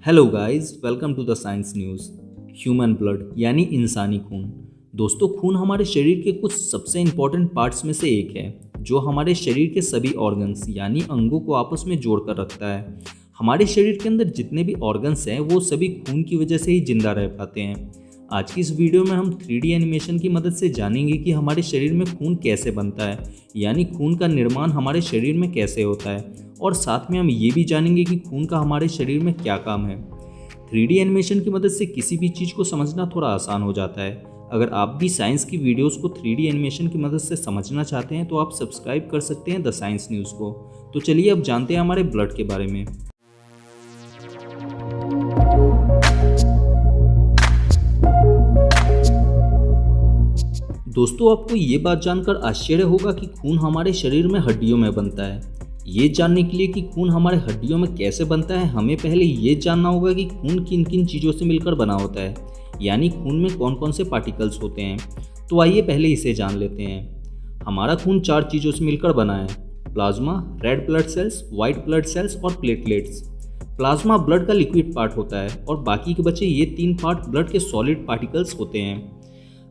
Hello guys, welcome to the science news. Human blood यानी इंसानी खून। दोस्तों, खून हमारे शरीर के कुछ सबसे इम्पोर्टेंट पार्ट्स में से एक है जो हमारे शरीर के सभी ऑर्गन्स यानी अंगों को आपस में जोड़कर रखता है। हमारे शरीर के अंदर जितने भी ऑर्गन्स हैं वो सभी खून की वजह से ही जिंदा रह पाते हैं। आज की इस वीडियो में हम 3D एनिमेशन की मदद से जानेंगे कि हमारे शरीर में खून कैसे बनता है, यानी खून का निर्माण हमारे शरीर में कैसे होता है, और साथ में हम ये भी जानेंगे कि खून का हमारे शरीर में क्या काम है। 3D एनिमेशन की मदद से किसी भी चीज़ को समझना थोड़ा आसान हो जाता है। अगर आप भी साइंस की वीडियोस को 3D एनिमेशन की मदद से समझना चाहते हैं तो आप सब्सक्राइब कर सकते हैं द साइंस न्यूज़ को। तो चलिए अब जानते हैं हमारे ब्लड के बारे में। दोस्तों, आपको ये बात जानकर आश्चर्य होगा कि खून हमारे शरीर में हड्डियों में बनता है। ये जानने के लिए कि खून हमारे हड्डियों में कैसे बनता है, हमें पहले ये जानना होगा कि खून किन किन चीज़ों से मिलकर बना होता है, यानी खून में कौन कौन से पार्टिकल्स होते हैं। तो आइए पहले इसे जान लेते हैं। हमारा खून 4 चीज़ों से मिलकर बना है: plasma, red blood cells, white blood cells और प्लेटलेट्स। प्लाज्मा ब्लड का लिक्विड पार्ट होता है और बाकी के बचे ये 3 पार्ट ब्लड के सॉलिड पार्टिकल्स होते हैं।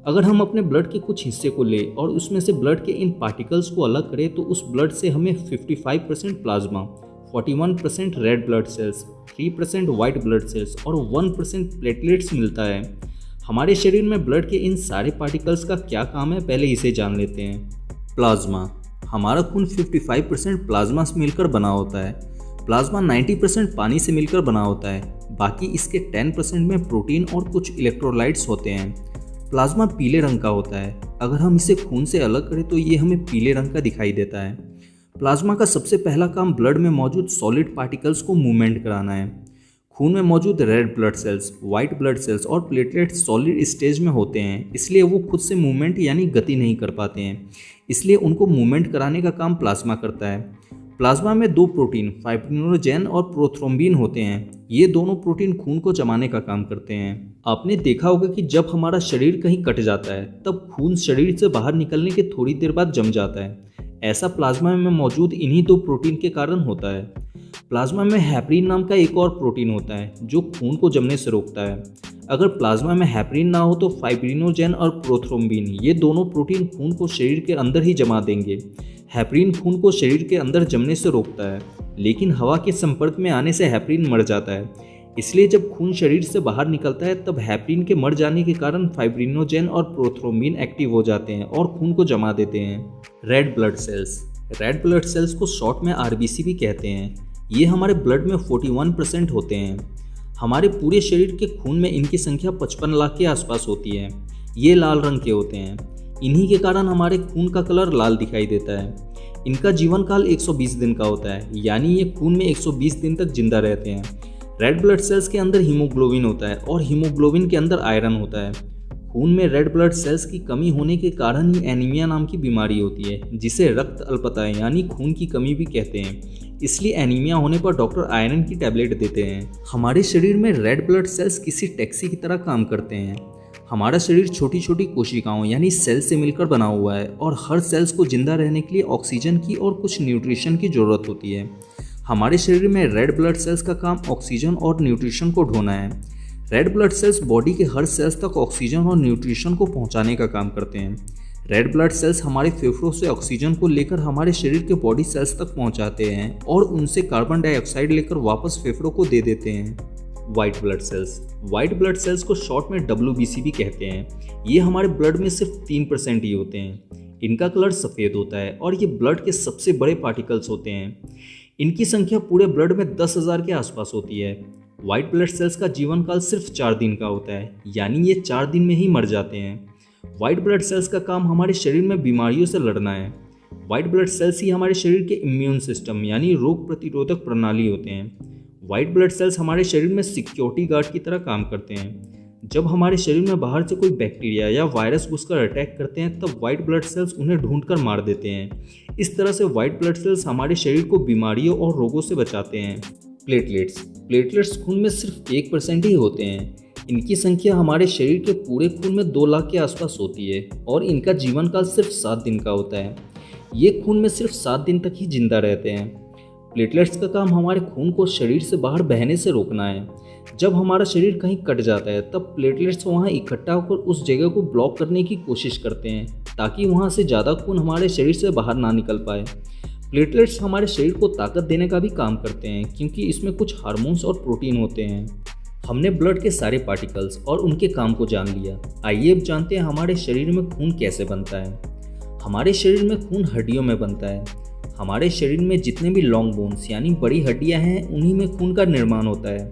अगर हम अपने ब्लड के कुछ हिस्से को लें और उसमें से ब्लड के इन पार्टिकल्स को अलग करें तो उस ब्लड से हमें 55% plasma, 41% red blood cells, 3% white blood cells और 1% प्लेटलेट्स मिलता है। हमारे शरीर में ब्लड के इन सारे पार्टिकल्स का क्या काम है, पहले इसे जान लेते हैं। प्लाज्मा। हमारा खून 55% प्लाज्मा से मिलकर बना होता है। प्लाज्मा 90% पानी से मिलकर बना होता है, बाकी इसके 10% में प्रोटीन और कुछ इलेक्ट्रोलाइट्स होते हैं। प्लाज्मा पीले रंग का होता है। अगर हम इसे खून से अलग करें तो ये हमें पीले रंग का दिखाई देता है। प्लाज्मा का सबसे पहला काम ब्लड में मौजूद सॉलिड पार्टिकल्स को मूवमेंट कराना है। खून में मौजूद red blood cells, white blood cells और प्लेटलेट्स सॉलिड स्टेज में होते हैं, इसलिए वो खुद से मूवमेंट यानी गति नहीं कर पाते हैं, इसलिए उनको मूवमेंट कराने का काम प्लाज्मा करता है। प्लाज्मा में 2 प्रोटीन फाइब्रिनोजेन और प्रोथ्रोम्बिन होते हैं। ये दोनों प्रोटीन खून को जमाने का काम करते हैं। आपने देखा होगा कि जब हमारा शरीर कहीं कट जाता है तब खून शरीर से बाहर निकलने के थोड़ी देर बाद जम जाता है। ऐसा प्लाज्मा में मौजूद इन्हीं 2 प्रोटीन के कारण होता है। प्लाज्मा में हेपरिन नाम का एक और प्रोटीन होता है जो खून को जमने से रोकता है। अगर प्लाज्मा में हेपरिन ना हो तो फाइब्रिनोजेन और प्रोथ्रोम्बिन ये दोनों प्रोटीन खून को शरीर के अंदर ही जमा देंगे। हेपरिन खून को शरीर के अंदर जमने से रोकता है, लेकिन हवा के संपर्क में आने से हेपरिन मर जाता है। इसलिए जब खून शरीर से बाहर निकलता है तब हेपरिन के मर जाने के कारण फाइब्रिनोजेन और प्रोथ्रोम्बिन एक्टिव हो जाते हैं और खून को जमा देते हैं। Red blood cells. Red blood cells को शॉर्ट में आरबीसी भी कहते हैं। ये हमारे ब्लड में 41% होते हैं। हमारे पूरे शरीर के खून में इनकी संख्या 55 लाख के आसपास होती है। ये लाल रंग के होते हैं। इन्हीं के कारण हमारे खून का कलर लाल दिखाई देता है। इनका जीवन काल 120 दिन का होता है, यानी ये खून में 120 दिन तक जिंदा रहते हैं। रेड ब्लड सेल्स के अंदर हीमोग्लोबिन होता है और हीमोग्लोबिन के अंदर आयरन होता है। खून में रेड ब्लड सेल्स की कमी होने के कारण ही एनीमिया नाम की बीमारी होती है, जिसे रक्त अल्पता यानी खून की कमी भी कहते हैं। इसलिए एनीमिया होने पर डॉक्टर आयरन की टैबलेट देते हैं। हमारे शरीर में रेड ब्लड सेल्स किसी टैक्सी की तरह काम करते हैं। हमारा शरीर छोटी छोटी कोशिकाओं यानी सेल से मिलकर बना हुआ है और हर सेल्स को जिंदा रहने के लिए ऑक्सीजन की और कुछ न्यूट्रिशन की ज़रूरत होती है। हमारे शरीर में रेड ब्लड सेल्स का काम ऑक्सीजन और न्यूट्रिशन को ढोना है। रेड ब्लड सेल्स बॉडी के हर सेल्स तक ऑक्सीजन और न्यूट्रिशन को पहुंचाने का काम करते हैं। रेड ब्लड सेल्स हमारे फेफड़ों से ऑक्सीजन को लेकर हमारे शरीर के बॉडी सेल्स तक पहुंचाते हैं और उनसे कार्बन डाइऑक्साइड लेकर वापस फेफड़ों को दे देते हैं। White blood cells. White blood cells को शॉर्ट में WBC भी कहते हैं। ये हमारे ब्लड में सिर्फ 3% ही होते हैं। इनका कलर सफ़ेद होता है और ये ब्लड के सबसे बड़े पार्टिकल्स होते हैं। इनकी संख्या पूरे ब्लड में 10,000 के आसपास होती है। वाइट ब्लड सेल्स का जीवन काल सिर्फ 4 दिन का होता है, यानी ये 4 दिन में ही मर जाते हैं। वाइट ब्लड सेल्स का काम हमारे शरीर में बीमारियों से लड़ना है। वाइट ब्लड सेल्स ही हमारे शरीर के इम्यून सिस्टम यानी रोग प्रतिरोधक प्रणाली होते हैं। वाइट ब्लड सेल्स हमारे शरीर में सिक्योरिटी गार्ड की तरह काम करते हैं। जब हमारे शरीर में बाहर से कोई बैक्टीरिया या वायरस घुसकर अटैक करते हैं तब वाइट ब्लड सेल्स उन्हें ढूंढकर मार देते हैं। इस तरह से वाइट ब्लड सेल्स हमारे शरीर को बीमारियों और रोगों से बचाते हैं। प्लेटलेट्स। प्लेटलेट्स खून में सिर्फ 1% ही होते हैं। इनकी संख्या हमारे शरीर के पूरे खून में 2 लाख के आसपास होती है और इनका जीवन काल सिर्फ 7 दिन का होता है। ये खून में सिर्फ 7 दिन तक ही जिंदा रहते हैं। प्लेटलेट्स का काम हमारे खून को शरीर से बाहर बहने से रोकना है। जब हमारा शरीर कहीं कट जाता है तब प्लेटलेट्स वहाँ इकट्ठा होकर उस जगह को ब्लॉक करने की कोशिश करते हैं ताकि वहाँ से ज़्यादा खून हमारे शरीर से बाहर ना निकल पाए। प्लेटलेट्स हमारे शरीर को ताकत देने का भी काम करते हैं क्योंकि इसमें कुछ हार्मोन्स और प्रोटीन होते हैं। हमने ब्लड के सारे पार्टिकल्स और उनके काम को जान लिया। आइए अब जानते हैं हमारे शरीर में खून कैसे बनता है। हमारे शरीर में खून हड्डियों में बनता है। हमारे शरीर में जितने भी लॉन्ग बोन्स यानी बड़ी हड्डियां हैं उन्हीं में खून का निर्माण होता है।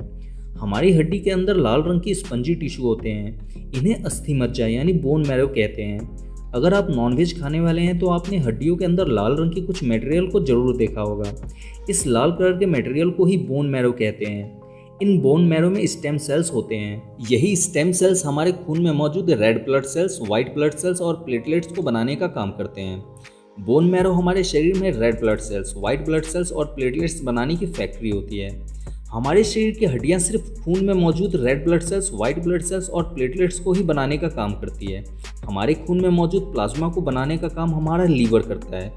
हमारी हड्डी के अंदर लाल रंग की स्पंजी टिश्यू होते हैं, इन्हें अस्थि मज्जा यानी बोन मैरो कहते हैं। अगर आप नॉनवेज खाने वाले हैं तो आपने हड्डियों के अंदर लाल रंग की कुछ मटेरियल को जरूर देखा होगा। इस लाल कलर के मटेरियल को ही बोन मैरो कहते हैं। इन बोन मैरो में स्टेम सेल्स होते हैं। यही स्टेम सेल्स हमारे खून में मौजूद red blood cells, white blood cells और प्लेटलेट्स को बनाने का काम करते हैं। बोन मैरो हमारे शरीर में red blood cells, white blood cells और प्लेटलेट्स बनाने की फैक्ट्री होती है। हमारे शरीर की हड्डियां सिर्फ खून में मौजूद red blood cells, white blood cells और प्लेटलेट्स को ही बनाने का काम करती है। हमारे खून में मौजूद प्लाज्मा को बनाने का काम हमारा लीवर करता है।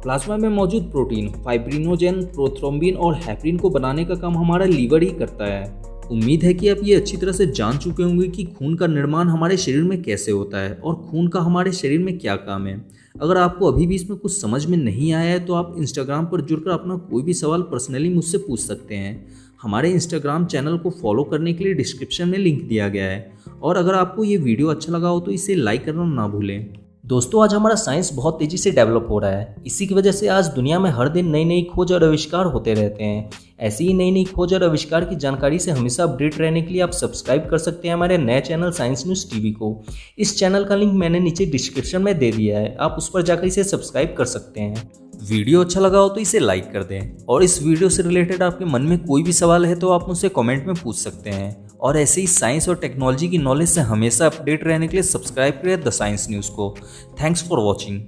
प्लाज्मा में मौजूद प्रोटीन फाइब्रिनोजेन, प्रोथ्रोम्बिन और हेपरिन को बनाने का काम हमारा लीवर ही करता है। उम्मीद है कि आप ये अच्छी तरह से जान चुके होंगे कि खून का निर्माण हमारे शरीर में कैसे होता है और खून का हमारे शरीर में क्या काम है। अगर आपको अभी भी इसमें कुछ समझ में नहीं आया है तो आप इंस्टाग्राम पर जुड़कर अपना कोई भी सवाल पर्सनली मुझसे पूछ सकते हैं। हमारे इंस्टाग्राम चैनल को फॉलो करने के लिए डिस्क्रिप्शन में लिंक दिया गया है। और अगर आपको ये वीडियो अच्छा लगा हो तो इसे लाइक करना ना भूलें। दोस्तों, आज हमारा साइंस बहुत तेज़ी से डेवलप हो रहा है। इसी की वजह से आज दुनिया में हर दिन नई नई खोज और आविष्कार होते रहते हैं। ऐसी ही नई नई खोज और आविष्कार की जानकारी से हमेशा अपडेट रहने के लिए आप सब्सक्राइब कर सकते हैं हमारे नए चैनल साइंस न्यूज़ टीवी को। इस चैनल का लिंक मैंने नीचे डिस्क्रिप्शन में दे दिया है, आप उस पर जाकर इसे सब्सक्राइब कर सकते हैं। वीडियो अच्छा लगा हो तो इसे लाइक कर दें और इस वीडियो से रिलेटेड आपके मन में कोई भी सवाल है तो आप मुझसे कमेंट में पूछ सकते हैं। और ऐसे ही साइंस और टेक्नोलॉजी की नॉलेज से हमेशा अपडेट रहने के लिए सब्सक्राइब करें द साइंस न्यूज़ को। Thanks for watching.